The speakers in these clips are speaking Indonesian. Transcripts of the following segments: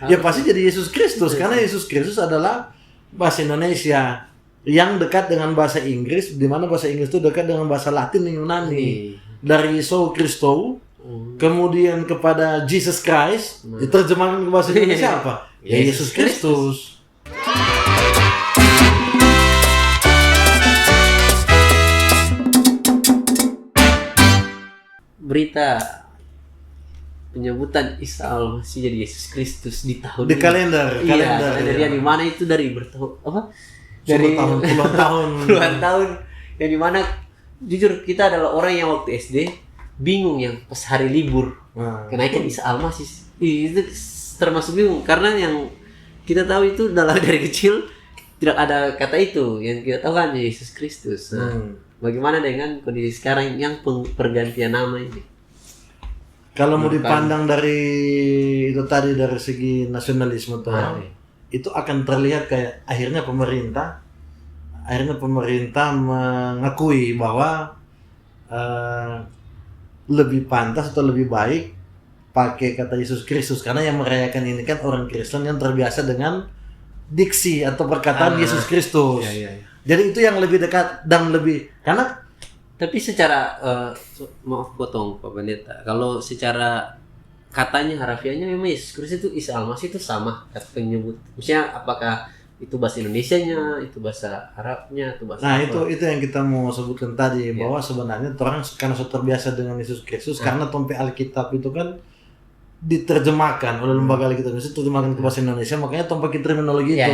Ya pasti jadi Yesus Kristus, karena Yesus Kristus adalah bahasa Indonesia yang dekat dengan bahasa Inggris, di mana bahasa Inggris itu dekat dengan bahasa Latin dan Yunani. Dari Iesous Christou, kemudian kepada Jesus Christ, diterjemahkan ke bahasa Indonesia apa? Ya Yesus Kristus. Berita penyebutan Isa Al-Masih jadi Yesus Kristus di tahun Di ini. kalender Yang di mana itu dari dari puluhan tahun yang di mana jujur kita adalah orang yang waktu SD bingung yang pas hari libur kenaikan Isa Al-Masih itu termasuk bingung karena yang kita tahu itu dari kecil tidak ada kata itu, yang kita tahu kan Yesus Kristus. Bagaimana dengan kondisi sekarang yang pergantian nama ini? Kalau mau dipandang dari itu tadi dari segi nasionalisme tuh, itu akan terlihat kayak akhirnya pemerintah mengakui bahwa lebih pantas atau lebih baik pakai kata Yesus Kristus, karena yang merayakan ini kan orang Kristen yang terbiasa dengan diksi atau perkataan Yesus Kristus. Jadi itu yang lebih dekat dan lebih karena. Tapi secara maaf potong Pak Pendeta, kalau secara katanya harafiahnya memang Yesus Kristus itu Isa Al-Masih itu sama kata penyebut. Maksudnya apakah itu bahasa Indonesianya, itu bahasa Arabnya, itu bahasa Nah, apa? itu yang kita mau sebutkan tadi, bahwa sebenarnya orang karena sudah terbiasa dengan Yesus Kristus, karena tompe Alkitab itu kan diterjemahkan oleh lembaga Alkitab itu diterjemahkan ke bahasa Indonesia, makanya tompe terminologi itu,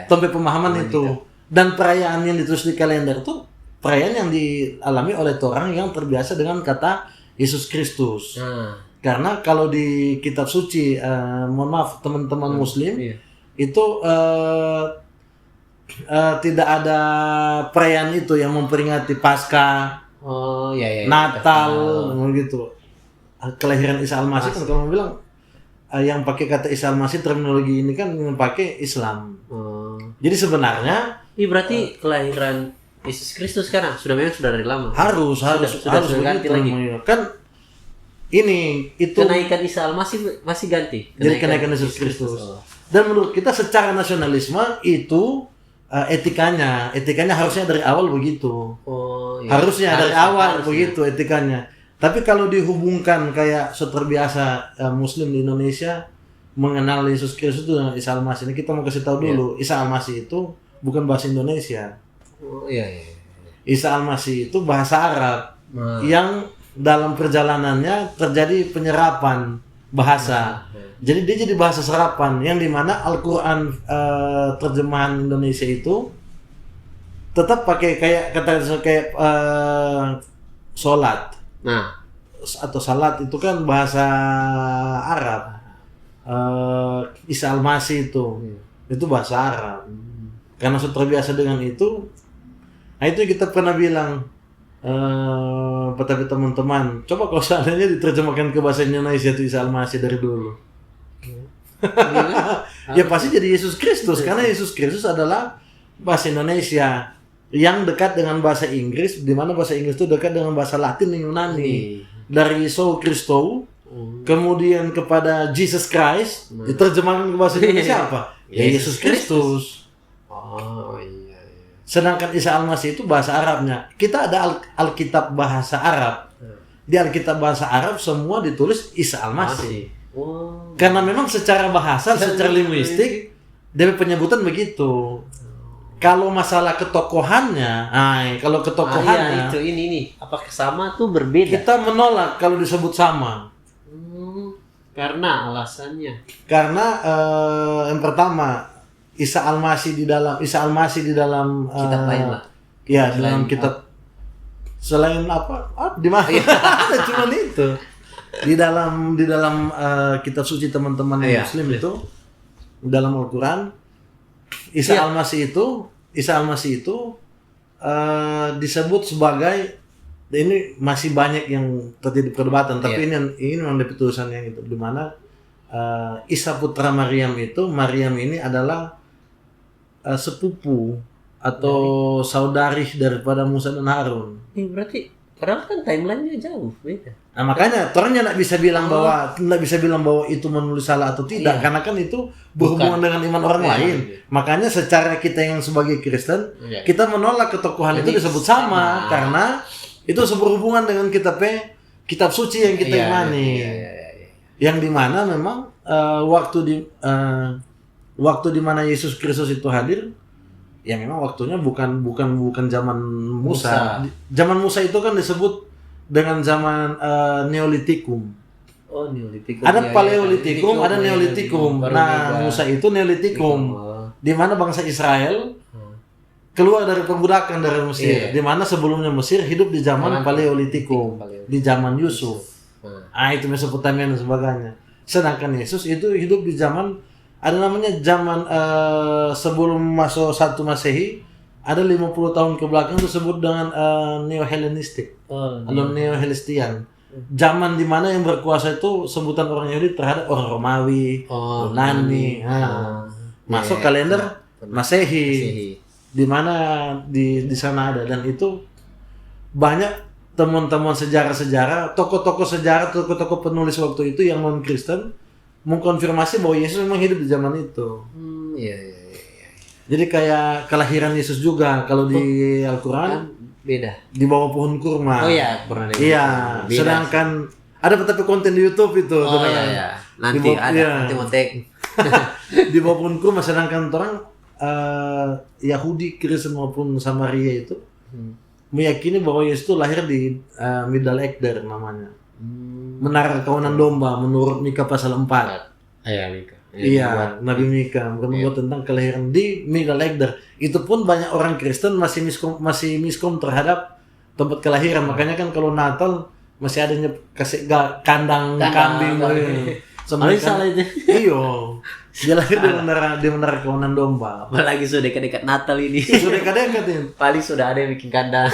tompe pemahaman itu, dan perayaan yang ditulis di kalender itu perayaan yang dialami oleh orang yang terbiasa dengan kata Yesus Kristus. Karena kalau di kitab suci, mohon maaf teman-teman Muslim, itu tidak ada perayaan itu yang memperingati Paskah, Natal, gitu. Kelahiran Isa Al-Masih kan kalau bilang yang pakai kata Isa Al-Masih terminologi ini kan yang pakai Islam. Jadi sebenarnya berarti kelahiran Yesus Kristus sekarang sudah dari lama. Harus ganti lagi. Kan ini itu kenaikan Isa Al-Masih masih ganti. Jadi kenaikan Yesus Kristus. Dan menurut kita secara nasionalisme itu etikanya harusnya dari awal begitu. Harusnya dari awal begitu etikanya. Tapi kalau dihubungkan kayak terbiasa Muslim di Indonesia mengenal Yesus Kristus itu dengan Isa Al-Masih, ini kita mau kasih tahu dulu, Isa Al-Masih itu bukan bahasa Indonesia. Isa Al-Masih itu bahasa Arab yang dalam perjalanannya terjadi penyerapan bahasa. Jadi dia jadi bahasa serapan yang dimana Al-Quran terjemahan Indonesia itu tetap pakai kayak sholat. Atau salat itu kan bahasa Arab. Isa Al-Masih itu bahasa Arab. Karena sudah terbiasa dengan itu. Nah itu kita pernah bilang, tapi teman-teman, coba kalau seandainya diterjemahkan ke bahasa Indonesia itu Isa Al-Masih dari dulu. Ya pasti jadi Yesus Kristus, karena Yesus Kristus adalah bahasa Indonesia yang dekat dengan bahasa Inggris, di mana bahasa Inggris itu dekat dengan bahasa Latin dan Yunani. Dari Iesous Christou, kemudian kepada Jesus Christ, diterjemahkan ke bahasa Indonesia apa? Ya Yesus Kristus. Sedangkan Isa Al-Masih itu bahasa Arabnya. Kita ada Alkitab bahasa Arab. Di Alkitab bahasa Arab semua ditulis Isa Al-Masih. Karena memang secara bahasa, secara linguistik, dari penyebutan begitu. Kalau masalah ketokohannya, itu ini apakah sama tuh berbeda? Kita menolak kalau disebut sama. Karena alasannya. Karena yang pertama Isa Al-Masih di dalam kitab lain lah. Ya, dalam kitab selain apa? Di mana? Cuma itu. Di dalam kitab suci teman-teman Muslim itu dalam Al-Qur'an Isa Al-Masih itu disebut sebagai, ini masih banyak yang terjadi perdebatan, tapi ini memang dari tulisan yang itu, di mana Isa putra Maryam ini adalah sepupu atau saudari daripada Musa dan Harun. Berarti Padahal kan timelinenya jauh beda. Nah makanya orangnya nggak bisa bilang bahwa itu menulis salah atau tidak, karena kan itu berhubungan dengan iman orang lain. Makanya secara kita yang sebagai Kristen, kita menolak ketokohan itu disebut sama karena itu berhubungan dengan kitab suci yang kita imani. Yang dimana memang waktu di mana Yesus Kristus itu hadir, ya memang waktunya bukan zaman Musa. Zaman Musa itu kan disebut dengan zaman Neolitikum. Oh, Neolitikum. Ada Paleolitikum, ada Neolitikum. Nah, Musa itu Neolitikum. Di mana bangsa Israel keluar dari perbudakan dari Mesir. Di mana sebelumnya Mesir hidup di zaman Paleolitikum, di zaman Yusuf. Itu Mesopotamia dan sebagainya. Sedangkan Yesus itu hidup di zaman ada namanya zaman sebelum masuk 1 Masehi, ada 50 tahun ke belakang disebut dengan Neo-Hellenistik atau Neo-Hellenistian. Zaman di mana yang berkuasa itu sebutan orang Yahudi terhadap orang Romawi, Yunani. Masuk kalender Masehi. Di mana di sana ada, dan itu banyak temuan-temuan sejarah-sejarah, tokoh-tokoh sejarah, tokoh-tokoh penulis waktu itu yang non-Kristen mengkonfirmasi bahwa Yesus memang hidup di zaman itu. Iya. Jadi kayak kelahiran Yesus juga kalau di Al-Quran beda. Di bawah pohon kurma. Oh iya, pernah lihat. Iya, sedangkan ada tapi konten di YouTube itu. Iya. Nanti nanti mau tag. Di bawah pohon kurma, sedangkan orang Yahudi, Kristen maupun Samaria itu meyakini bahwa Yesus itu lahir di Migdal Eder namanya. Menara kawanan domba menurut Mika pasal 4. Mika. Iya, Nabi Mika membuat tentang kelahiran di Migdal Eder. Itu pun banyak orang Kristen masih miskom terhadap tempat kelahiran. Makanya kan kalau Natal masih adanya kasih kandang kambing. Paling salah itu. Iya. Dia lahir di menara kawanan domba. Apalagi sudah dekat-dekat Natal ini. Sudah dekat ini. Paling sudah ada yang bikin kandang.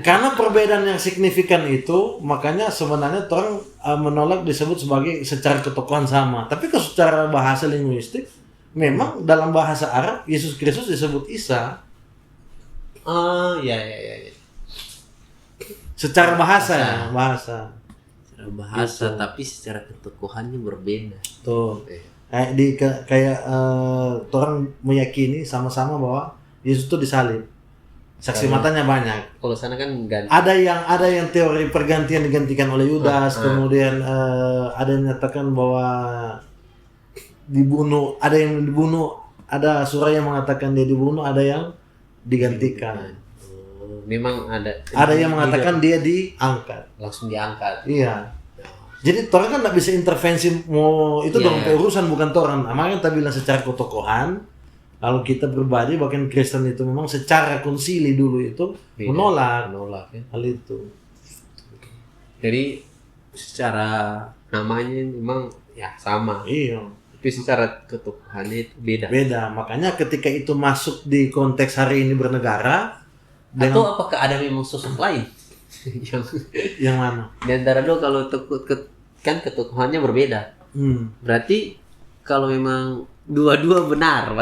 Karena perbedaan yang signifikan itu, makanya sebenarnya orang menolak disebut sebagai secara ketokohan sama. Tapi kalau secara bahasa linguistik, memang dalam bahasa Arab Yesus Kristus disebut Isa. Iya. Secara bahasa. Secara bahasa, gitu. Tapi secara ketokohannya berbeda. Tuh. Kayak orang meyakini sama-sama bahwa Yesus itu disalib. Saksi matanya banyak. Kalau sana kan ganti. Ada yang teori pergantian digantikan oleh Yudas, kemudian ada yang menyatakan bahwa dibunuh, ada yang dibunuh, ada surah yang mengatakan dia dibunuh, ada yang digantikan. Memang ada. Ada yang mengatakan dia diangkat. Langsung diangkat. Iya. Jadi orang kan nggak bisa intervensi mau itu dong urusan bukan orang. Makanya kita bilang secara ketokohan. Kalau kita pribadi, bahkan Kristen itu memang secara konsili dulu itu menolak ya. Hal itu. Jadi secara namanya memang ya sama. Iya. Tapi secara ketokohannya itu beda. Beda. Makanya ketika itu masuk di konteks hari ini bernegara. Atau apakah ada memang sosok lain? yang mana? Di antara dua kalau kan ketokohannya berbeda. Berarti kalau memang dua-dua benar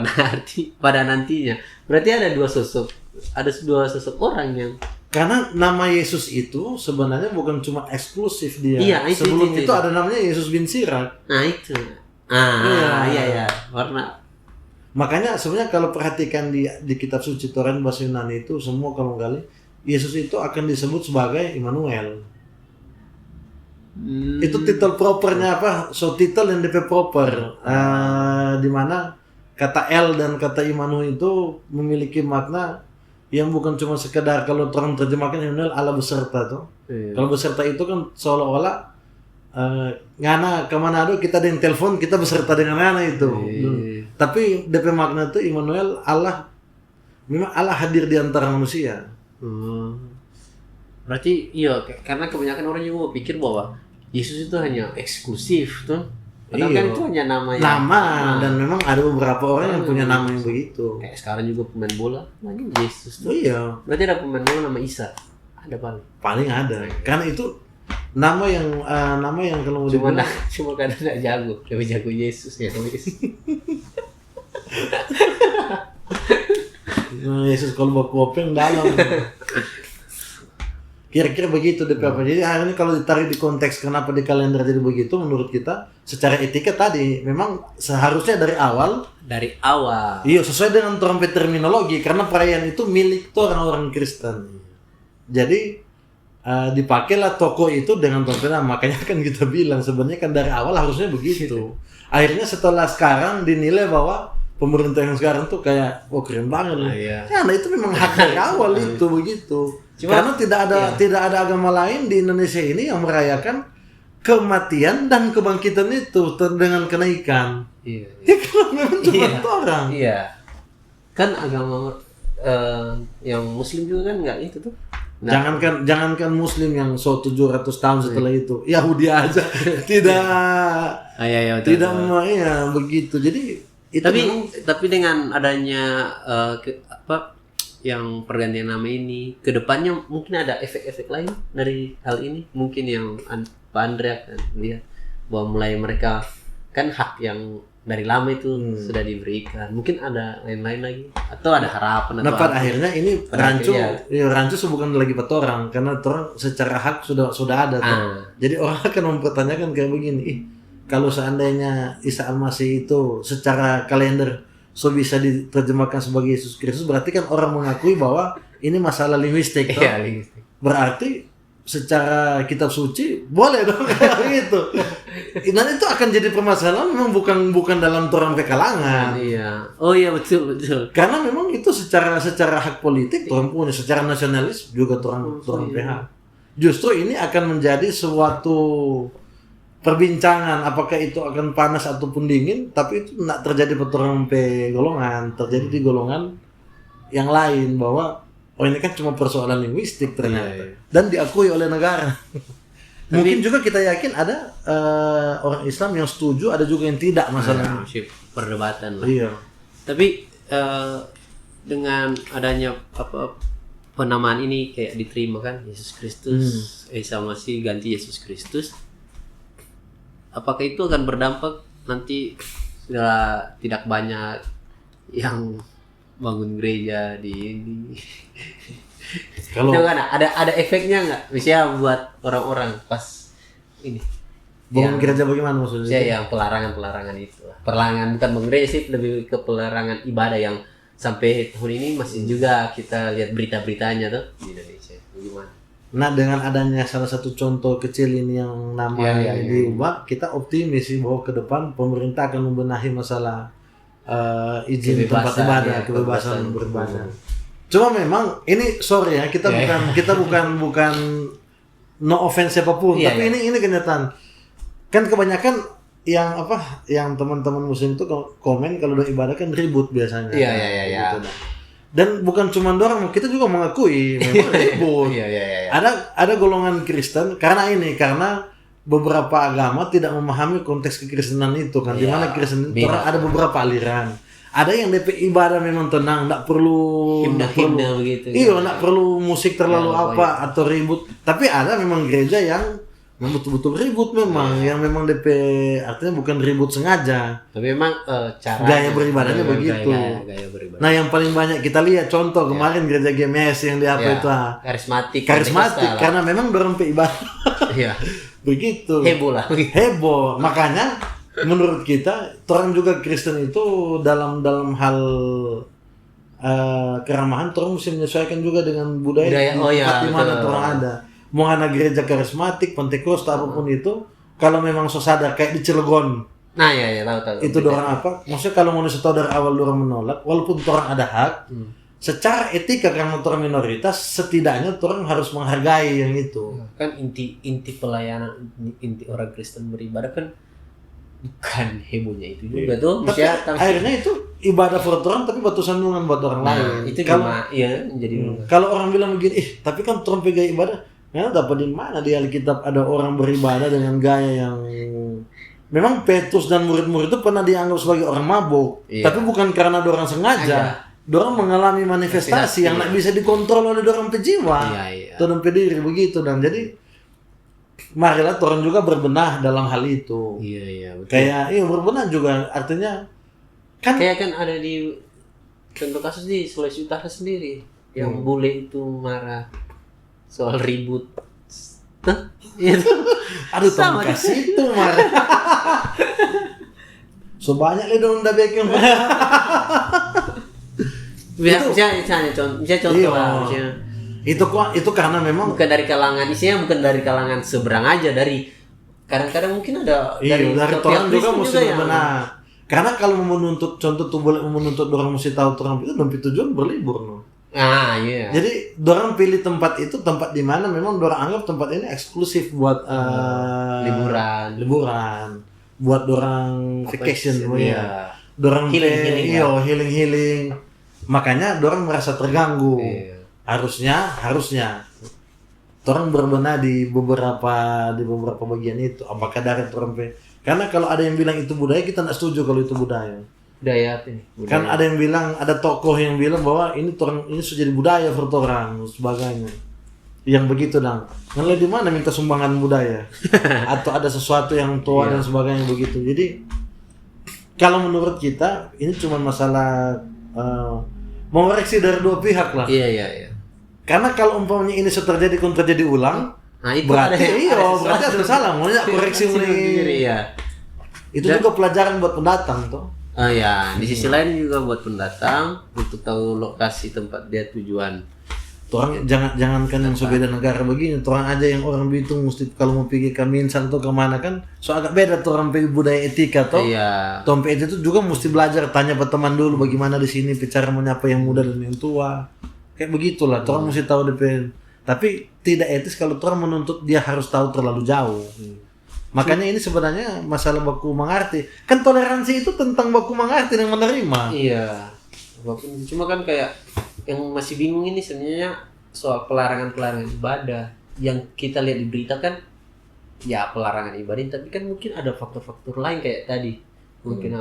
pada nantinya, berarti ada dua sosok orang yang, karena nama Yesus itu sebenarnya bukan cuma eksklusif dia. Iya, sebelum itu ada namanya Yesus bin Sirak. Nah itu. Iya. Warna. Makanya sebenarnya kalau perhatikan di kitab suci Torah bahasa Yunani itu semua kalau kali Yesus itu akan disebut sebagai Immanuel. Itu titel propernya apa? So titel yang DP proper. Di mana kata El dan kata Immanuel itu memiliki makna yang bukan cuma sekedar kalau orang terjemahkan Immanuel Allah beserta tuh. Kalau beserta itu kan seolah-olah ngana ke Manado kita ada yang telepon kita beserta dengan ngana itu. Tapi DP makna itu Immanuel Allah, memang Allah hadir di antara manusia. Berarti iya, karena kebanyakan orang juga pikir bahwa Yesus itu hanya eksklusif tuh. Padahal kan itu hanya nama dan memang ada beberapa orang yang punya nama yang begitu. Kayak sekarang juga pemain bola namanya Yesus tuh. Iya. Berarti ada pemain bola nama Isa. Ada paling ada. Karena itu nama yang kalau mau dibilang cuma kadang enggak jago. Lebih jago Yesus ya. Yesus kalau bawa kopeng dalam. Kira-kira begitu DP apa. Jadi akhirnya kalau ditarik di konteks kenapa di kalender jadi begitu, menurut kita secara etika tadi memang seharusnya dari awal. Iya, sesuai dengan trompet terminologi, karena perayaan itu milik tuh orang-orang Kristen. Jadi dipakailah toko itu dengan trompetnya. Makanya kan kita bilang sebenarnya kan dari awal harusnya begitu. Akhirnya setelah sekarang dinilai bahwa pemerintah yang sekarang tuh kayak keren banget. Nah itu memang hak dari awal itu begitu. Karena tidak ada agama lain di Indonesia ini yang merayakan kematian dan kebangkitan itu dengan kenaikan. Iya. Ya kalau memang cuma orang. Iya. Kan agama yang Muslim juga kan nggak itu tuh. Nah. Jangankan Muslim yang 700 tahun setelah itu, Yahudi aja tidak begitu. Jadi itu tapi dengan adanya yang pergantian nama ini, kedepannya mungkin ada efek-efek lain dari hal ini. Mungkin yang Pak Andre akan lihat bahwa mulai mereka kan hak yang dari lama itu sudah diberikan. Mungkin ada lain-lain lagi atau ada harapan. Nah, pada akhirnya ini rancu bukan lagi orang, karena orang secara hak sudah ada. Jadi orang akan mempertanyakan kayak begini, kalau seandainya Isa Al-Masih itu secara kalender bisa diterjemahkan sebagai Yesus Kristus, berarti kan orang mengakui bahwa ini masalah linguistik. Iya, linguistik. Berarti secara kitab suci boleh dong gitu. Nah itu akan jadi permasalahan memang bukan dalam orang kalangan. Iya. Oh iya, betul. Karena memang itu secara hak politik orang punya, secara nasionalis juga orang PH. Justru ini akan menjadi suatu perbincangan apakah itu akan panas ataupun dingin, tapi itu tidak terjadi petorang golongan, terjadi di golongan yang lain bahwa ini kan cuma persoalan linguistik ternyata dan diakui oleh negara. Mungkin juga kita yakin ada orang Islam yang setuju, ada juga yang tidak masalahnya. Perdebatan lah. Iya. Tapi dengan adanya penamaan ini kayak diterima kan Yesus Kristus, Isa Masih ganti Yesus Kristus. Apakah itu akan berdampak nanti sudah tidak banyak yang bangun gereja di ini? Kalau ada efeknya nggak? Misalnya buat orang-orang pas ini bangun gereja bagaimana maksudnya? Ya, yang pelarangan itu. Pelarangan bukan bangun gereja sih, lebih ke pelarangan ibadah yang sampai tahun ini masih juga kita lihat berita-beritanya tuh di Indonesia. Gimana? Nah, dengan adanya salah satu contoh kecil ini yang namanya diubah, kita optimis sih bahwa ke depan pemerintah akan membenahi masalah izin tempat ibadah, kebebasan beribadah. Cuma memang ini sorry ya, kita bukan no offense siapapun, tapi ini kenyataan. Kan kebanyakan yang teman-teman muslim itu komen kalau udah ibadah kan ribut biasanya. Iya. Gitu. Dan bukan cuma orang, kita juga mengakui memang ribut. Ada golongan Kristen karena beberapa agama tidak memahami konteks kekristenan itu kan, di mana Kristen itu ada beberapa aliran. Ada yang DP ibadah memang tenang, enggak perlu himna begitu. Iya, enggak perlu musik terlalu atau ribut. Tapi ada memang gereja yang betul-betul ribut memang, yang memang DP artinya bukan ribut sengaja. Tapi memang cara gaya beribadahnya begitu. Gaya beribadah. Nah, yang paling banyak kita lihat contoh kemarin gereja GMS yang di apa itu karismatik karena memang dorong ibadah. Iya. Begitu. Heboh. Makanya menurut kita orang juga Kristen itu dalam hal keramahan orang mesti menyesuaikan juga dengan budaya di mana orang ada. Mau ada gereja karismatik, Pentakosta apapun itu, kalau memang sadar kayak di Cilegon. Nah, tahu. Itu dorang apa? Maksudnya kalau mau tahu dari awal dorang menolak, walaupun orang ada hak, secara etika karena orang minoritas, setidaknya orang harus menghargai yang itu. Kan inti pelayanan, inti orang Kristen beribadah kan bukan hebohnya itu juga tuh. Tapi akhirnya itu ibadah buat orang, tapi batu sandungan buat orang lain. Itu jadi kalau orang bilang begini, tapi kan orang pegang ibadah. Ya, dapat di mana di Alkitab ada orang beribadah dengan gaya yang memang Petrus dan murid-murid itu pernah dianggap sebagai orang mabuk, tapi bukan karena orang sengaja. Dorang mengalami manifestasi yang tidak bisa dikontrol oleh dorang pejiwa, dorang pediri begitu. Dan jadi marilah orang juga berbenah dalam hal itu. Betul. Kayak berbenah juga artinya kan ada di contoh kasus di Sulawesi Utara sendiri yang bule itu marah. soal ribut. Itu. Aduh, sama kasih itu mar. So banyak le dong udah bikin. Misalnya contoh lah, misalnya. Itu karena memang bukan dari kalangan isinya, bukan dari kalangan seberang aja, dari kadang-kadang mungkin ada dari orang juga mesti benar. Karena kalau menuntut contoh tuh boleh menuntut orang mesti tahu orang itu dan tujuan berlibur no. Iya. Jadi orang pilih tempat itu tempat di mana memang orang anggap tempat ini eksklusif buat liburan. Buat orang vacation ya. Dorang healing. Makanya dorang merasa terganggu. Iya. Harusnya orang berbenah di beberapa bagian itu. Apakah dari orang karena kalau ada yang bilang itu budaya, kita tidak setuju kalau itu budaya. Budaya. Kan ada yang bilang, ada tokoh yang bilang bahwa ini sudah jadi budaya for orang sebagainya. Yang begitu dong. Ngelai di mana minta sumbangan budaya? Atau ada sesuatu yang tua dan sebagainya begitu. Jadi kalau menurut kita ini cuma masalah mengoreksi dari dua pihak lah. Iya. Karena kalau umpamanya ini terjadi ulang, berarti ada salah. Maunya koreksi ini. Iya. Itu juga pelajaran buat pendatang tuh. Di sisi lain juga buat pendatang untuk tahu lokasi tempat dia tujuan. Orang jangankan yang beda negara begini, orang aja yang orang Bitung mesti kalau mau pergi ke Minsan atau kemana kan, so agak beda tuh orang pergi budaya etika toh. Iya. Tompe itu juga mesti belajar, tanya ke teman dulu bagaimana di sini cara menyapa yang muda dan yang tua. Kayak begitulah, orang mesti tahu DP. Tapi tidak etis kalau orang menuntut dia harus tahu terlalu jauh. Makanya ini sebenarnya masalah baku mengerti. Kan toleransi itu tentang baku mengerti dan menerima. Iya. Cuma kan kayak yang masih bingung ini sebenarnya soal pelarangan ibadah. Yang kita lihat di berita kan ya pelarangan ibadah, tapi kan mungkin ada faktor-faktor lain kayak tadi. Mungkin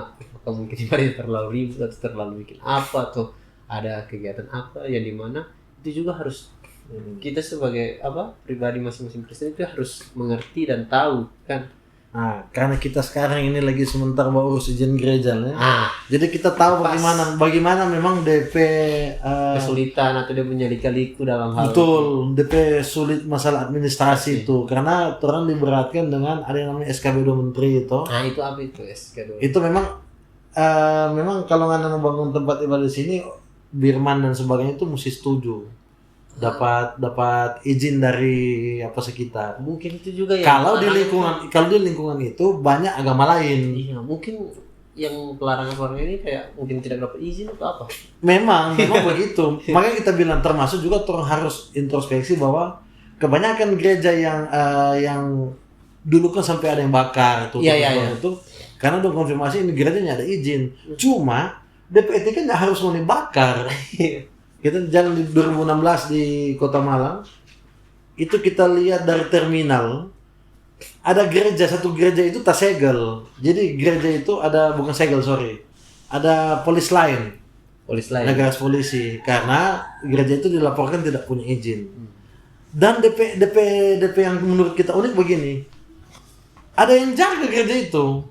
ibadah terlalu ribet atau terlalu bikin apa tuh, ada kegiatan apa yang dimana itu juga harus kita sebagai pribadi masing-masing Kristen itu harus mengerti dan tahu kan. Karena kita sekarang ini lagi sementara bawa urus izin gereja ya. Jadi kita tahu bagaimana memang DP kesulitan atau dia punya lika-liku dalam hal betul itu. DP sulit masalah administrasi itu karena orang diberatkan dengan ada yang namanya SKB 2 Menteri itu. Itu apa itu SKB 2? Itu memang kalau nggak membangun tempat ibadah di sini, Birman dan sebagainya itu mesti setuju. Dapat izin dari sekitar. Mungkin itu juga ya. Kalau di lingkungan itu banyak agama lain. Iya, mungkin yang pelarangan ini kayak mungkin tidak dapat izin atau apa. Memang begitu. Makanya kita bilang termasuk juga orang harus introspeksi bahwa kebanyakan gereja yang dulu kan sampai ada yang bakar itu. Karena udah konfirmasi ini gerejanya ada izin. Cuma DPT kan nggak harus mau dibakar. Kita jalan di 2016 di Kota Malang, itu kita lihat dari terminal, ada satu gereja itu tak segel. Jadi gereja itu ada, bukan segel, ada polis lain. Negara polisi, karena gereja itu dilaporkan tidak punya izin. Dan DP yang menurut kita unik begini, ada yang jaga gereja itu.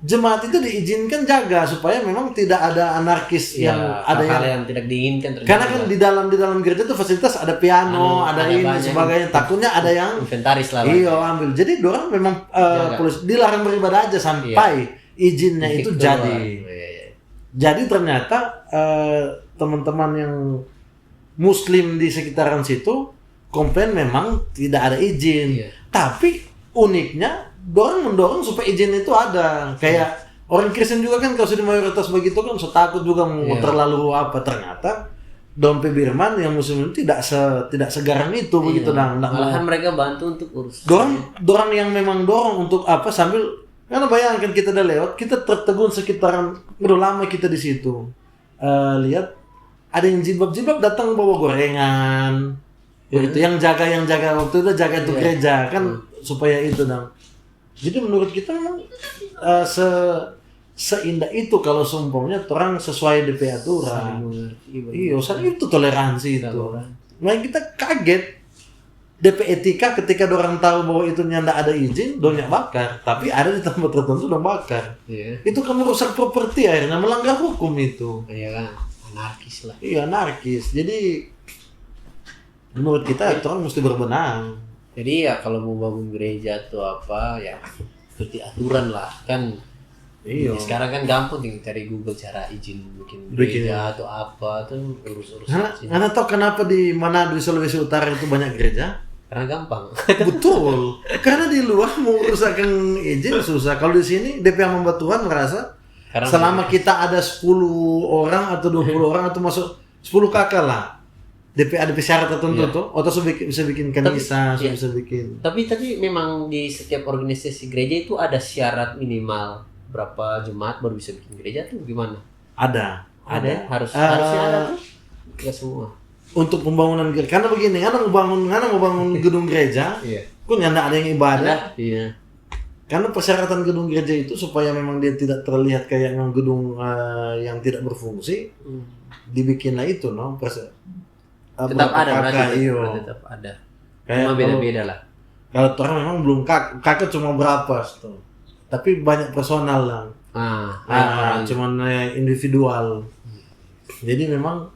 Jemaat itu diizinkan jaga supaya memang tidak ada anarkis yang ada yang tidak diinginkan terjadi. Karena kan di dalam gereja itu fasilitas ada piano, ada ini sebagainya. Takutnya ada yang inventaris lah. Ambil. Jadi dorang memang polisi dilarang beribadah aja sampai izinnya itu jadi. Jadi ternyata teman-teman yang Muslim di sekitaran situ komplain memang tidak ada izin. Tapi uniknya dorang mendorong supaya izin itu ada. Kayak orang Kristen juga kan kalau sudah mayoritas begitu kan takut juga mau terlalu ternyata Dompe Birman yang Muslim itu tidak segaram itu begitu malahan mereka bantu untuk urus. Dorang yang memang dorong untuk sambil karena bayangkan kita udah lewat, kita tertegun sekitaran udah lama kita di situ. Lihat ada yang jilbab datang bawa gorengan. Itu yang jaga waktu itu jaga itu gereja kan supaya itu Jadi menurut kita memang seindah itu kalau seumpamanya orang sesuai DP aturan. Iya, itu toleransi itu. Nah kita kaget DP etika ketika orang tahu bahwa itu tidak ada izin, donya bakar. Tapi ada di tempat tertentu dong bakar. Itu kan merusak properti akhirnya melanggar hukum itu. Iya kan, anarkis lah. Iya anarkis. Jadi Menurut kita orang mesti berbenah. Jadi ya kalau mau bangun gereja atau apa ya seperti aturan lah kan. Iya. Sekarang kan gampang tinggal cari Google cara izin bikin gereja atau apa tuh urus-urus. Karena tahu kenapa di Manado di Sulawesi Utara itu banyak gereja? Karena gampang. Betul. Karena di luar mau urusakan izin susah. Kalau di sini DP yang membuat Tuhan merasa karena selama kita ada 10 orang atau 20 orang atau masuk 10 kakak lah. DP ada syarat tertentu tuh, atau bisa bikin kanisa, bisa bikin. Tapi memang di setiap organisasi gereja itu ada syarat minimal berapa jemaat baru bisa bikin gereja tuh gimana? Ada. Harusnya ada tuh. Enggak semua. Untuk pembangunan gereja, karena begini, karena mau bangun gedung gereja, pun nggak ada yang ibadah. Iya. Karena persyaratan gedung gereja itu supaya memang dia tidak terlihat kayak memang gedung yang tidak berfungsi, dibikinlah itu, no? Tetap ada berarti. Tetap ada. Cuma beda-beda lah. Kalau orang memang belum kakak cuma berapa tuh, tapi banyak personal lah. Cuman individual. Jadi memang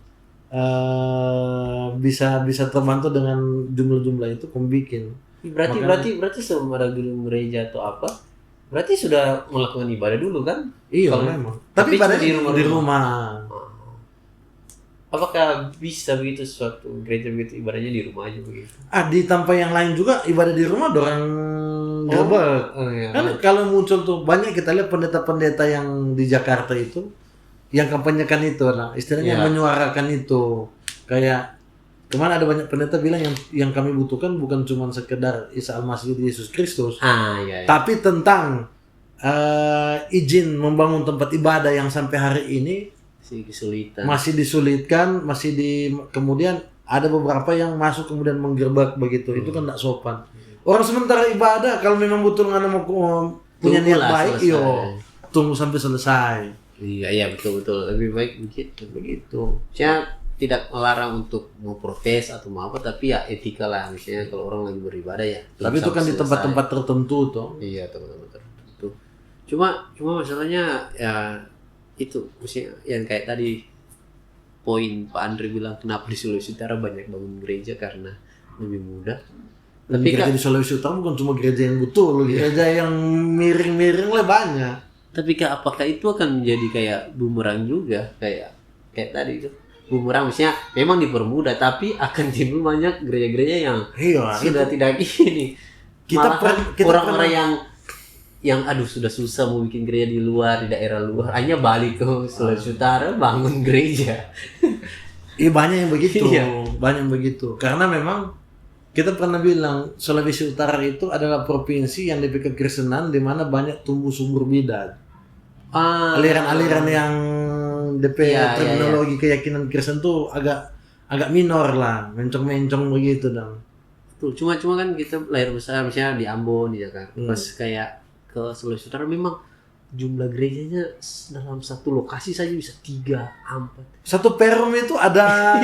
bisa terbantu dengan jumlah-jumlah itu bikin. Berarti sebelum ada gedung gereja atau apa, berarti sudah melakukan ibadah dulu kan? Iya memang. Tapi ibadah di rumah. Apakah bisa begitu suatu gereja begitu ibadahnya di rumah aja begitu? Di tempat yang lain juga ibadah di rumah dorang gerbek. Kan kalau muncul tuh banyak kita lihat pendeta-pendeta yang di Jakarta itu yang kampanyekan itu lah, istilahnya menyuarakan itu. Kayak kemana ada banyak pendeta bilang yang kami butuhkan bukan cuma sekedar Isa Al-Masih Yesus Kristus, tapi tentang izin membangun tempat ibadah yang sampai hari ini masih disulitkan, kemudian ada beberapa yang masuk kemudian menggerbek begitu. Itu kan tidak sopan. Orang sementara ibadah kalau memang betul nggak mau punya niat baik, tunggu sampai selesai. Iya betul. Lebih baik begitu. Saya tidak melarang untuk mau protes atau mau apa, tapi ya etika lah. Misalnya kalau orang lagi beribadah ya. Tapi itu kan di tempat-tempat tertentu toh. Iya, tempat-tempat tertentu. Cuma masalahnya ya itu, misalnya yang kayak tadi poin Pak Andre bilang kenapa di Sulawesi Utara banyak bangun gereja karena lebih mudah. Tapi gereja di Sulawesi Utara bukan cuma gereja yang betul, gereja yang miring-miring lah banyak. Tapi apakah itu akan menjadi kayak bumerang juga, kayak tadi itu bumerang, misalnya memang dipermudah tapi akan timbul banyak gereja-gereja yang sudah tidak ini. Kita orang-orang yang aduh sudah susah mau bikin gereja di luar, di daerah luar, hanya balik ke Sulawesi Utara bangun gereja. Iya banyak yang begitu, banyak yang begitu. Karena memang kita pernah bilang Sulawesi Utara itu adalah provinsi yang dipikir Kristenan di mana banyak tumbuh subur bidat. Aliran-aliran yang DP terminologi keyakinan Kristen tuh agak minor lah, mencong-mencong begitu dong. Tuh, cuma kan kita lahir besar misalnya di Ambon, di Jakarta. Pas kayak ke Sulawesi Utara memang jumlah gerejanya dalam satu lokasi saja bisa 3-4. Satu perum itu ada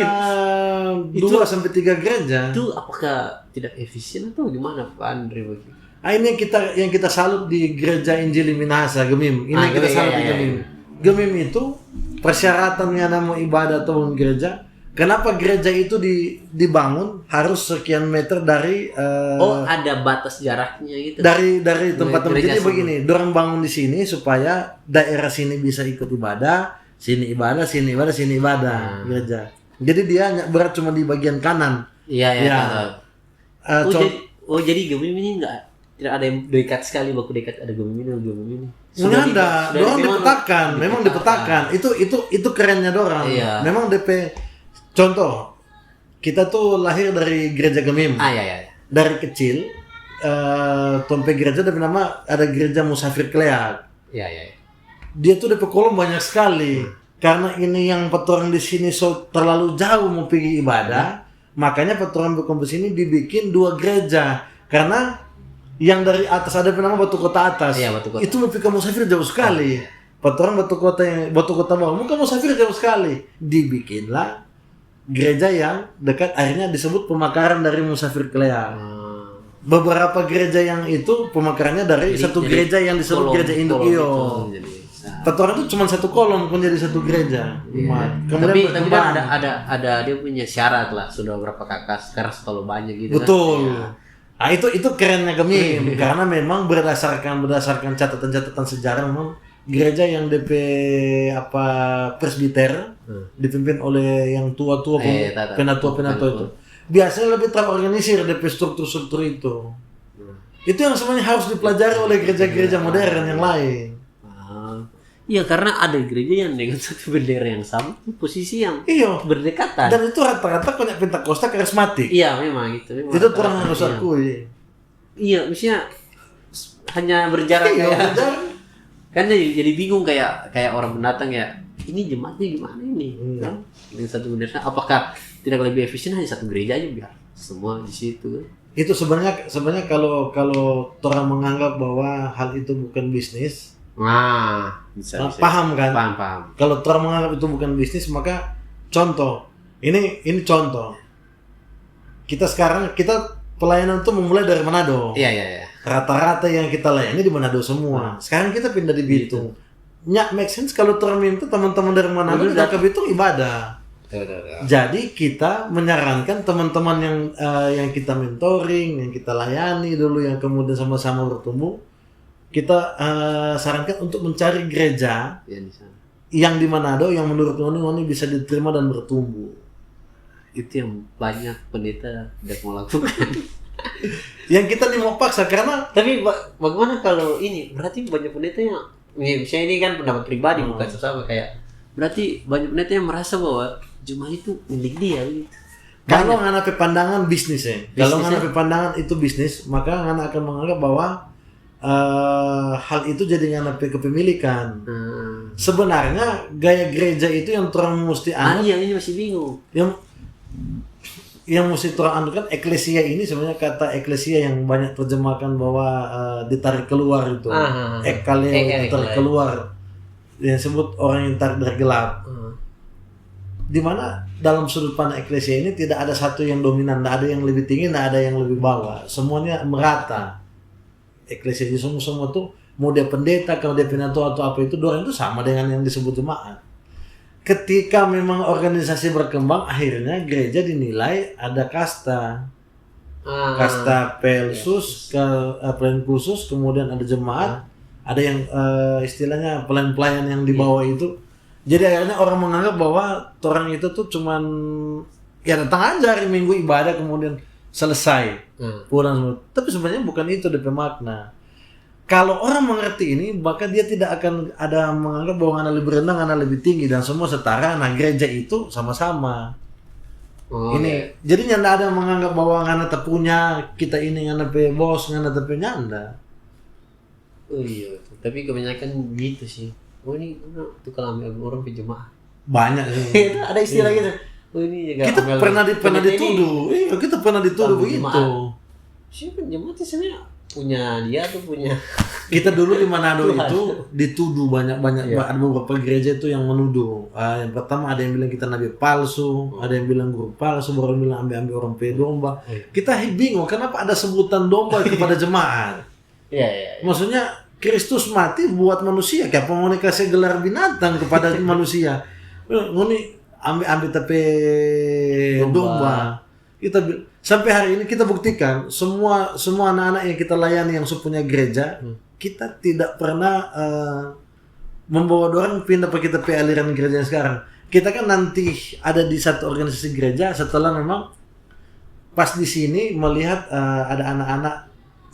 2-3 gereja. Itu apakah tidak efisien atau gimana Pak Andre begitu? Ini yang kita salut di Gereja Injili Minahasa, Gemim. Ini kita salut di Gemim. Gemim itu persyaratannya nama ibadah atau gereja. Kenapa gereja itu dibangun harus sekian meter dari ada batas jaraknya gitu. Dari tempat-tempat. Jadi begini, dorang bangun di sini supaya daerah sini bisa ikut ibadah, sini ibadah, sini ibadah, sini ibadah gereja. Jadi dia berat cuma di bagian kanan. Iya. Jadi Gemim ini tidak ada yang dekat sekali, baku dekat ada Gemim ini. Ada, dorang dipetakan, memang dipetakan. Itu kerennya dorang. Iya. Memang DP. Contoh, kita tuh lahir dari gereja Gemim. Iya. Dari kecil, tompe gereja tapi nama ada gereja Musafir Kleak. Iya. Dia tuh DP kolom banyak sekali. Karena ini yang petorang di sini terlalu jauh mau pergi ibadah, makanya petorang berkumpul sini dibikin 2 gereja. Karena yang dari atas ada nama Batu Kota atas. Iya, Batu Kota. Itu mau pergi ke Musafir jauh sekali. Petorang Batu Kota bawah, mau ke Musafir jauh sekali. Dibikinlah gereja yang dekat, akhirnya disebut pemakaran dari Musafir Kleak. Beberapa gereja yang itu pemakarannya dari satu gereja yang disebut gereja induk iyo. orang itu cuma satu kolom pun jadi satu gereja. Kemudian tapi kan ada dia punya syarat lah, sudah berapa kakak sekarang terlalu banyak gitu. Betul. Kan? Nah, itu kerennya kami karena memang berdasarkan catatan-catatan sejarah memang gereja yang DP presbiter dipimpin oleh yang tua-tua penatua itu. Biasanya lebih terorganisir DP struktur-struktur itu. Itu yang sebenarnya harus dipelajari oleh gereja-gereja modern yang lain. Iya, karena ada gereja yang dengan satu bendera yang sama, posisi yang berdekatan. Dan itu rata-rata banyak Pentakosta karismatik. Iya, memang itu. Itu orang harus akui. Iya, maksudnya hanya berjarak kan jadi bingung kayak orang pendatang ya. Ini jemaatnya gimana ini? Kan? Dengan satu bendera, apakah tidak lebih efisien hanya satu gereja aja biar semua di situ? Itu sebenarnya kalau orang menganggap bahwa hal itu bukan bisnis. Nah, bisa. Paham kan? Paham. Kalau orang menganggap itu bukan bisnis, maka contoh. Ini contoh. Kita pelayanan itu memulai dari Manado. Iya. Rata-rata yang kita layani di Manado semua. Sekarang kita pindah di Bitung. Nyak make sense kalau orang minta teman-teman dari Manado datang ke Bitung ibadah. Jadi kita menyarankan teman-teman yang kita mentoring, yang kita layani dulu, yang kemudian sama-sama bertumbuh, kita sarankan untuk mencari gereja yang di Manado yang menurut Ngoni bisa diterima dan bertumbuh. Itu yang banyak pendeta tidak mau lakukan. Yang kita nih mau paksa karena. Tapi bagaimana kalau ini? Berarti banyak pendeta yang, misalnya ini kan pendapat pribadi bukan sesama kayak. Berarti banyak pendeta yang merasa bahwa jemaah itu milik dia gitu. Kalau ngana pandangan bisnis ya. Kalau ngana pandangan itu bisnis, maka ngana akan menganggap bahwa hal itu jadi ngana kepemilikan. Sebenarnya gaya gereja itu yang orang mesti anut. Iya, ini masih bingung. Yang mesti orang anut kan eklesia ini sebenarnya kata eklesia yang banyak terjemahkan bahwa ditarik keluar itu. Ekaleo ditarik keluar. Yang sebut orang yang tarik dari gelap. Dimana dalam sudut pandang eklesia ini tidak ada satu yang dominan, tidak ada yang lebih tinggi, tidak ada yang lebih bawah. Semuanya merata. Eklesia itu semua tuh mau dia pendeta, kalau dia penatua atau apa itu, doang itu sama dengan yang disebut jemaat. Ketika memang organisasi berkembang, akhirnya gereja dinilai ada kasta. Kasta pelsus, pelayan khusus, kemudian ada jemaat, ada yang istilahnya pelayan-pelayan yang di bawah itu. Jadi akhirnya orang menganggap bahwa orang itu tuh cuman ya datang aja hari Minggu ibadah kemudian selesai pulang semua. Tapi sebenarnya bukan itu DP makna. Kalau orang mengerti ini, maka dia tidak akan ada menganggap bahwa anak lebih rendah, anak lebih tinggi dan semua setara. Nah gereja itu sama-sama. Jadi nyanda ada menganggap bahwa anak terpunya kita ini anak bos, anak terpunya anda. Oh iya, tapi kebanyakan gitu sih. Oh ini tuh kalau ambil orang penjemaah banyak sih. Ada istilah gitu. Oh ini juga kita pernah dituduh. Iya, kita pernah dituduh begitu. Siapa penjemaah itu sebenarnya punya dia tuh punya. Kita dulu di Manado itu dituduh banyak ada beberapa gereja itu yang menuduh. Yang pertama ada yang bilang kita nabi palsu, ada yang bilang guru palsu, baru bilang ambil orang domba. Kita bingung kenapa ada sebutan domba kepada jemaat. Iya. Maksudnya Kristus mati buat manusia, kayak mau kasih gelar binatang kepada manusia. Ngoni ambil tapi domba. Kita sampai hari ini kita buktikan semua anak-anak yang kita layani yang punya gereja, kita tidak pernah membawa orang pindah ke kita aliran gereja yang sekarang. Kita kan nanti ada di satu organisasi gereja setelah memang pas di sini melihat ada anak-anak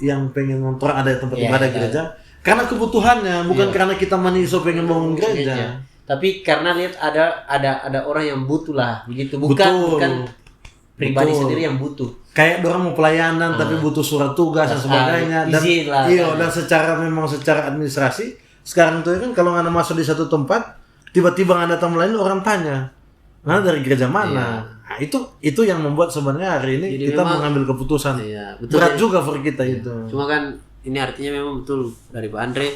yang pengen nonton ada tempat ibadah gereja. Karena kebutuhannya, bukan karena kita maniso pengen bangun gereja. Tapi karena lihat ada orang yang butuh lah, begitu. Bukan pribadi sendiri yang butuh. Kayak orang mau pelayanan tapi butuh surat tugas dan sebagainya. Dan dan secara administrasi sekarang tuh kan kalau anda masuk di satu tempat, tiba-tiba anda datang melayani orang tanya, "Anda dari gereja mana?" Nah, itu yang membuat sebenarnya hari ini jadi kita mengambil keputusan. Berat juga for kita itu. Cuma kan ini artinya memang betul dari Pak Andre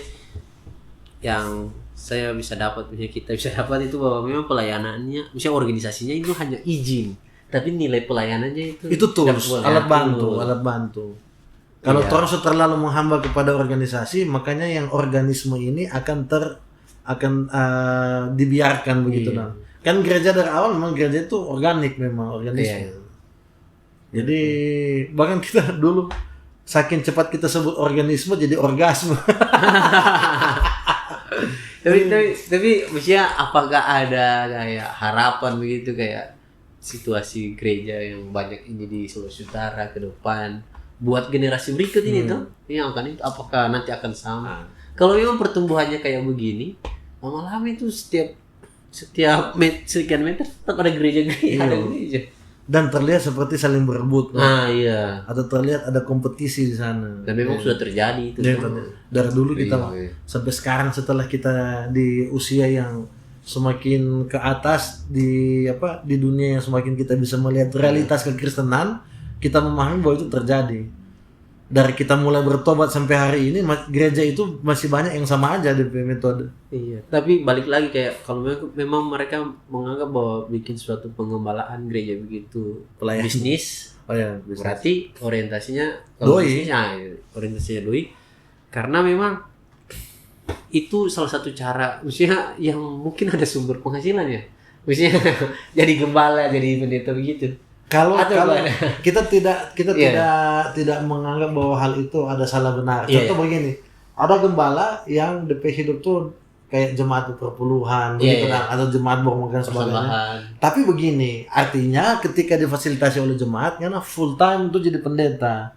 yang saya bisa dapat, misalnya kita bisa dapat itu bahwa memang pelayanannya, misalnya organisasinya itu hanya izin, tapi nilai pelayanannya itu tools, alat bantu. Kalau orang terlalu menghamba kepada organisasi, makanya yang organisme ini akan dibiarkan begitu nah. Kan gereja dari awal memang gereja itu organik memang organisme. Jadi bahkan kita dulu saking cepat kita sebut organisme jadi orgasme. tapi maksudnya apakah ada kayak harapan begitu kayak situasi gereja yang banyak ini di Sulawesi Utara ke depan buat generasi berikut ini tuh yang akan itu apakah nanti akan sama? Kalau memang pertumbuhannya kayak begini, lama-lama itu setiap sekian meter tetap ada gereja. Dan terlihat seperti saling berebut. Iya. Atau terlihat ada kompetisi di sana. Dan memang sudah terjadi itu. Dari dulu kita sampai sekarang setelah kita di usia yang semakin ke atas di dunia yang semakin kita bisa melihat realitas kekristenan, kita memahami bahwa itu terjadi. Dari kita mulai bertobat sampai hari ini gereja itu masih banyak yang sama aja di metode. Iya. Tapi balik lagi kayak kalau memang mereka menganggap bahwa bikin suatu pengembalaan gereja begitu pelayan bisnis. Bisnis. Berarti orientasinya orientasinya doi. Karena memang itu salah satu cara maksudnya yang mungkin ada sumber penghasilannya. Maksudnya jadi gembala, jadi pendeta begitu. Kalau kita tidak menganggap bahwa hal itu ada salah benar. Contoh begini, ada gembala yang DP hidup tuh kayak jemaat perpuluhan, atau jemaat borong dan sebagainya. Tapi begini, artinya ketika difasilitasi oleh jemaat, karena full time itu jadi pendeta.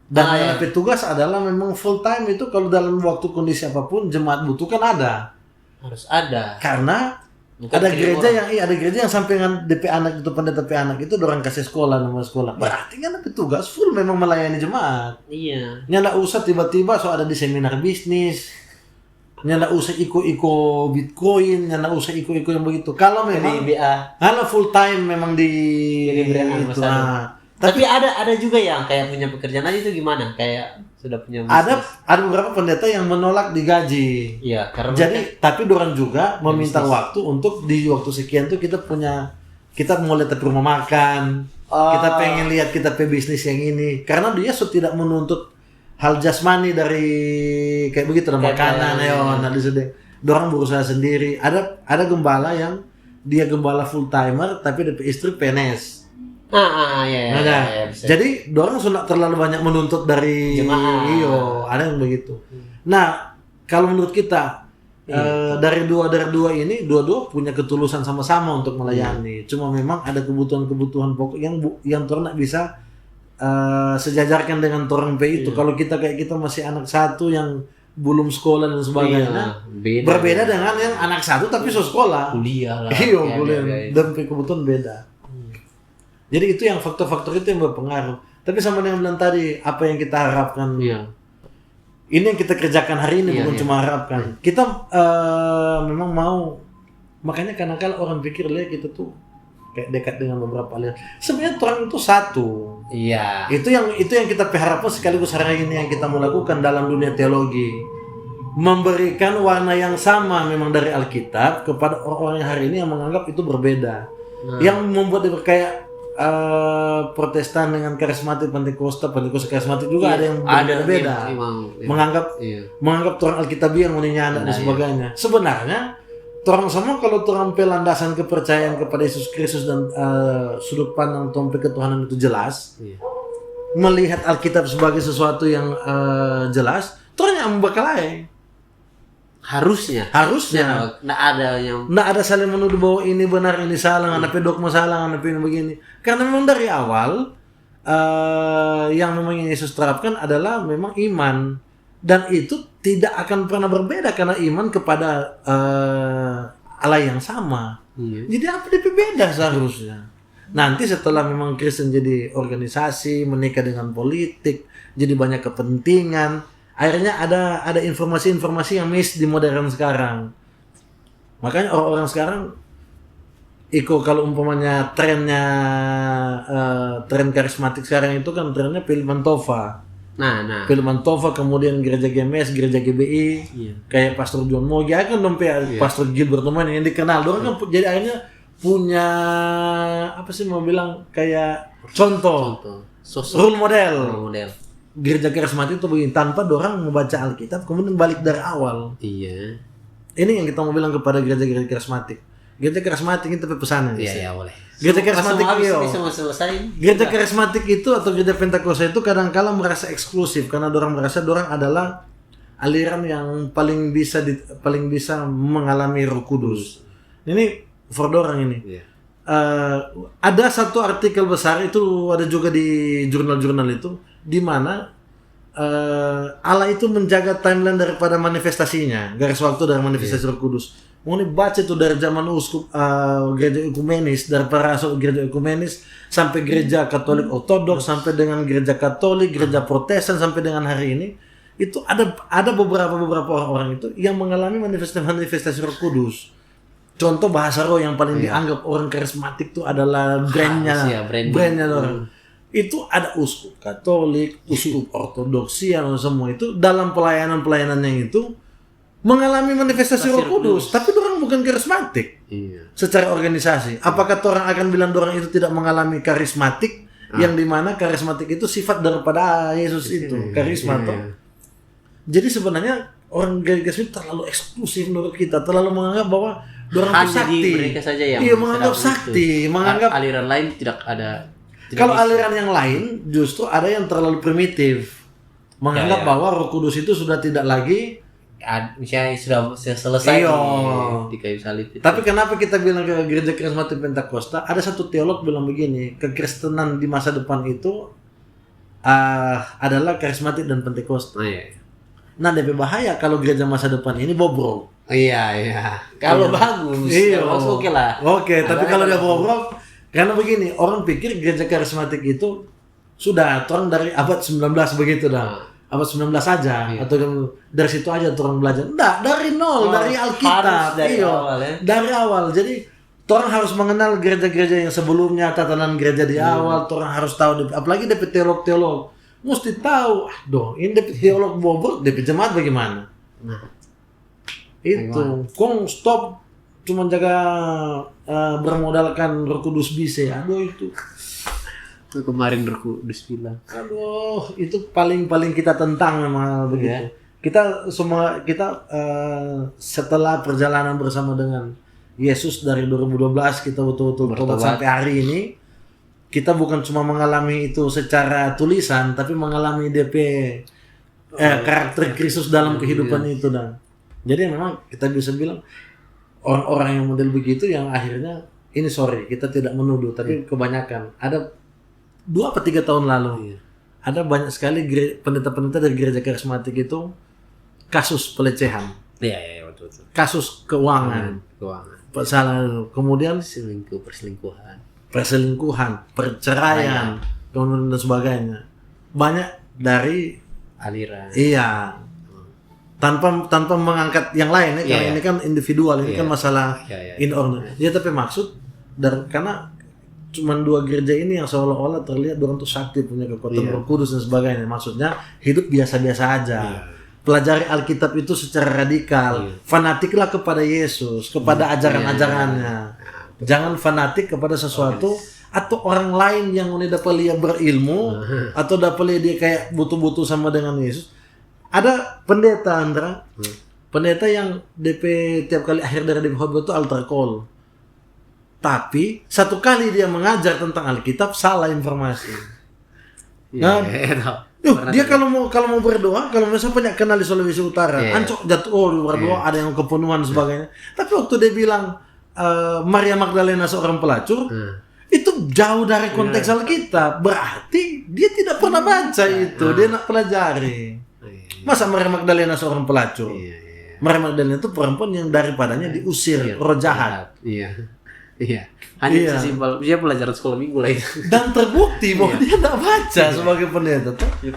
Dan yang petugas adalah memang full time itu kalau dalam waktu kondisi apapun jemaat butuhkan ada. Harus ada. Karena ada gereja yang sampingan DP anak itu pendeta DP anak itu orang kasih sekolah nama sekolah. Berarti kan petugas full memang melayani jemaat. Iya. Nyala usah tiba-tiba ada di seminar bisnis. Nyala usah iko Bitcoin, nyala usah iko yang begitu. Kalau memang kalau full time memang di itu. Tapi ada juga yang kayak punya pekerjaan aja itu gimana? Kayak sudah punya bisnis. Ada beberapa pendeta yang menolak digaji. Iya, karena tapi orang juga meminta waktu untuk di waktu sekian tuh kita mau lihat rumah makan. Kita pengen lihat kita bisnis yang ini. Karena dia tidak menuntut hal jasmani dari kayak begitu makanan dorang berusaha sendiri. Ada gembala yang dia gembala full timer tapi DP istri PNS. Bisa. Jadi dorang sudah terlalu banyak menuntut dari jemaah. Ada yang begitu. Nah, kalau menurut kita dari dua ini dua punya ketulusan sama-sama untuk melayani. Cuma memang ada kebutuhan pokok yang torang bisa sejajarkan dengan torang P itu. Kalau kita masih anak satu yang belum sekolah dan sebagainya, berbeda dengan yang anak satu tapi sekolah. Kuliah lah. Kuliah. Dan kebutuhan beda. Jadi itu yang faktor-faktor itu yang berpengaruh. Tapi sama dengan bilang tadi, apa yang kita harapkan, ini yang kita kerjakan hari ini bukan cuma harapkan. Kita memang mau, makanya kadang-kadang orang pikir lihat kita tuh kayak dekat dengan beberapa aliran. Sebenarnya orang itu satu. Iya. Itu yang kita harapkan sekaligus hari ini yang kita mau lakukan dalam dunia teologi. Memberikan warna yang sama memang dari Alkitab kepada orang-orang yang hari ini yang menganggap itu berbeda. Yang membuat dia kayak Protestan dengan karismatik, Pentakosta karismatik juga ada yang berbeda. Menganggap Tuhan Alkitabiah yang anak dan sebagainya. Sebenarnya orang semua kalau orang pelandasan kepercayaan kepada Yesus Kristus dan sudut pandang tompe ketuhanan itu jelas, melihat Alkitab sebagai sesuatu yang jelas, orang yang bakal lain. Harusnya nggak ada saling menuduh bahwa ini benar ini salah, anak dogma salah, anak ini begini. Karena memang dari awal yang memang Yesus terapkan adalah memang iman, dan itu tidak akan pernah berbeda karena iman kepada Allah yang sama. Jadi apa dia beda seharusnya? Nanti setelah memang Kristen jadi organisasi, menikah dengan politik, jadi banyak kepentingan. Akhirnya ada informasi-informasi yang miss di modern sekarang. Makanya orang-orang sekarang kalau umpamanya tren karismatik sekarang itu kan trennya pilih Mantova. Pilih Mantova, kemudian gereja GMS, gereja GBI, kayak Pastor John Mogi, kan Pastor Gilbert Noman yang dikenal. Dorang kan jadi akhirnya punya kayak contoh. Role model. Gereja karismatik itu begini, tanpa dorang membaca Alkitab kemudian balik dari awal. Iya. ini yang kita mau bilang kepada gereja-gereja karismatik. Gereja karismatik itu pesannya. Iya, boleh. Gereja karismatik bisa selesai. Gereja karismatik itu atau gereja Pentakosta itu kadang-kala merasa eksklusif karena dorang merasa dorang adalah aliran yang paling bisa mengalami Roh Kudus. Ini for dorang ini. Iya. Ada satu artikel besar itu ada juga di jurnal-jurnal itu di mana Allah itu menjaga timeline daripada manifestasinya, garis waktu dari manifestasi Roh Kudus. Mau baca itu dari zaman uskup gereja ekumenis, dari para gereja ekumenis sampai gereja Katolik Ortodoks sampai dengan gereja Katolik, gereja Protestan sampai dengan hari ini, itu ada beberapa orang-orang itu yang mengalami manifestasi Roh Kudus. Contoh bahasa roh yang paling dianggap orang karismatik itu adalah brandnya orang. Itu ada uskup Katolik, uskup Ortodoksian semua itu dalam pelayanannya itu mengalami manifestasi Roh Kudus, tapi orang bukan karismatik. Iya. Secara organisasi, apakah orang akan bilang orang itu tidak mengalami karismatik? Yang dimana karismatik itu sifat daripada Yesus itu, karisma. Jadi sebenarnya orang karismatik terlalu eksklusif menurut kita, terlalu menganggap bahwa orang sakti. Mereka saja yang menganggap sakti, menganggap aliran lain tidak ada. Kalau aliran yang lain justru ada yang terlalu primitif, menganggap bahwa Roh Kudus itu sudah tidak lagi. Misalnya sudah selesai di kayu salib itu. Tapi kenapa kita bilang ke gereja karismatik Pentakosta? Ada satu teolog bilang begini, kekristenan di masa depan itu adalah karismatik dan Pentakosta. Nah, lebih bahaya kalau gereja masa depan ini bobrok. Iya. Kalau bagus, oke lah. Oke, tapi kalau dia bobrok, karena begini, orang pikir gereja karismatik itu sudah orang dari abad 19 begitu dah. Abad 19 aja atau dari situ aja orang belajar. Enggak, dari nol, dari Alkitab. Dari awal. Jadi orang harus mengenal gereja-gereja yang sebelumnya, tatanan gereja di awal, orang harus tahu apalagi DP teolog-teolog. Mesti tahu, ini DP teolog bobrok, DP jemaat bagaimana? Itu. Kong stop cuma jaga bermodalkan Roh Kudus bisa. Itu. Kemarin Roh Kudus bilang. Itu paling kita tentang memang begitu. Kita setelah perjalanan bersama dengan Yesus dari 2012 kita betul-betul tobat sampai hari ini. Kita bukan cuma mengalami itu secara tulisan, tapi mengalami DP karakter Kristus dalam kehidupan itu dan. Jadi memang kita bisa bilang orang-orang yang model begitu yang akhirnya kita tidak menuduh, tapi kebanyakan ada 2 atau 3 tahun lalu ada banyak sekali pendeta-pendeta dari gereja karismatik itu kasus pelecehan. Iya, betul. Kasus keuangan. Salah, kemudian perselingkuhan, perceraian, kemudian dan sebagainya. Banyak dari aliran. Iya. Tanpa mengangkat yang lain karena ini kan individual, ini kan masalah in order. Ya tapi maksud karena cuman 2 gereja ini yang seolah-olah terlihat orang tuh sakti punya kekuatan Roh Kudus dan sebagainya. Maksudnya hidup biasa-biasa aja. Pelajari Alkitab itu secara radikal. Fanatiklah kepada Yesus, kepada ajaran-ajarannya. Jangan fanatik kepada sesuatu atau orang lain yang dapat lihat berilmu atau dapat lihat dia kayak butuh-butuh sama dengan Yesus. Ada pendeta Andra, pendeta yang DP tiap kali akhir dari DP khotbah itu altar call. Tapi satu kali dia mengajar tentang Alkitab salah informasi. Dia kalau mau berdoa, kalau misalnya kenal di Sulawesi Utara, ancok jatuh berdoa ada yang kepenuhan dan sebagainya. Tapi waktu dia bilang Maria Magdalena seorang pelacur, itu jauh dari konteks Alkitab. Berarti dia tidak pernah baca itu, dia nak pelajari. Masa Maria Magdalena seorang pelacur? Maria Magdalena itu perempuan yang daripadanya diusir roh jahat. Hanya sesimpel dia pelajaran sekolah minggu lah itu. Dan terbukti bahwa dia tidak baca sebagai pendeta.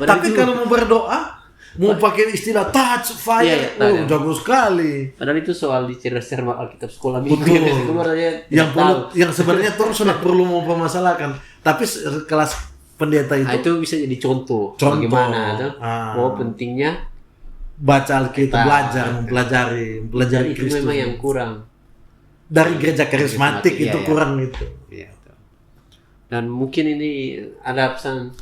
Tapi kalau mau berdoa, mau pakai istilah touch fire, jago sekali. Padahal itu soal dicerdas Alkitab sekolah minggu. Yang sebenarnya terus sudah perlu mau permasalahkan. Tapi kelas pendeta itu bisa jadi contoh. Bagaimana tuh? Bahwa pentingnya baca Alkitab, mempelajari itu Kristus. Memang yang kurang. Dari gereja karismatik itu kurang itu. Dan mungkin ini ada pesan,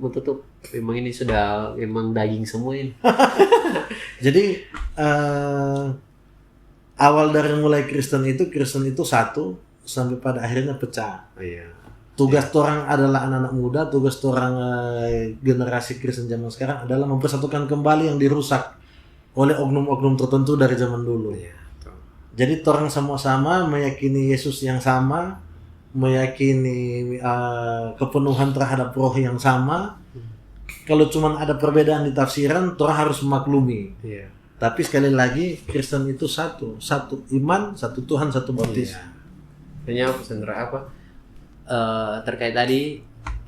mau tutup. Memang ini sudah daging semua ini. Jadi awal dari mulai Kristen itu satu sampai pada akhirnya pecah. Iya. Tugas orang adalah anak-anak muda, tugas orang generasi Kristen zaman sekarang adalah mempersatukan kembali yang dirusak oleh oknum-oknum tertentu dari zaman dulu. Iya. Jadi orang sama-sama meyakini Yesus yang sama, meyakini kepenuhan terhadap roh yang sama. Kalau cuma ada perbedaan di tafsiran, orang harus memaklumi. Iya. Tapi sekali lagi Kristen itu satu iman, satu Tuhan, satu baptis. Hanya pesan apa? Terkait tadi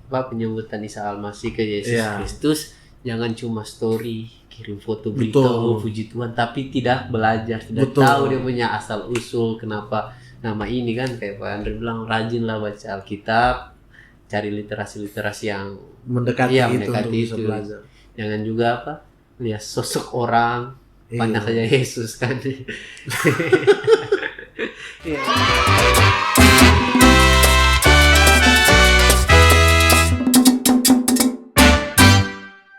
penyebutan Isa Al-Masih ke Yesus Kristus, jangan cuma story, kirim foto berita puji Tuhan, tapi tidak belajar, tidak tahu dia punya asal usul kenapa nama ini kan. Kayak Pak Andre bilang, rajinlah baca Alkitab, cari literasi yang mendekati itu. Jangan juga lihat sosok orang, pandang saja Yesus kan.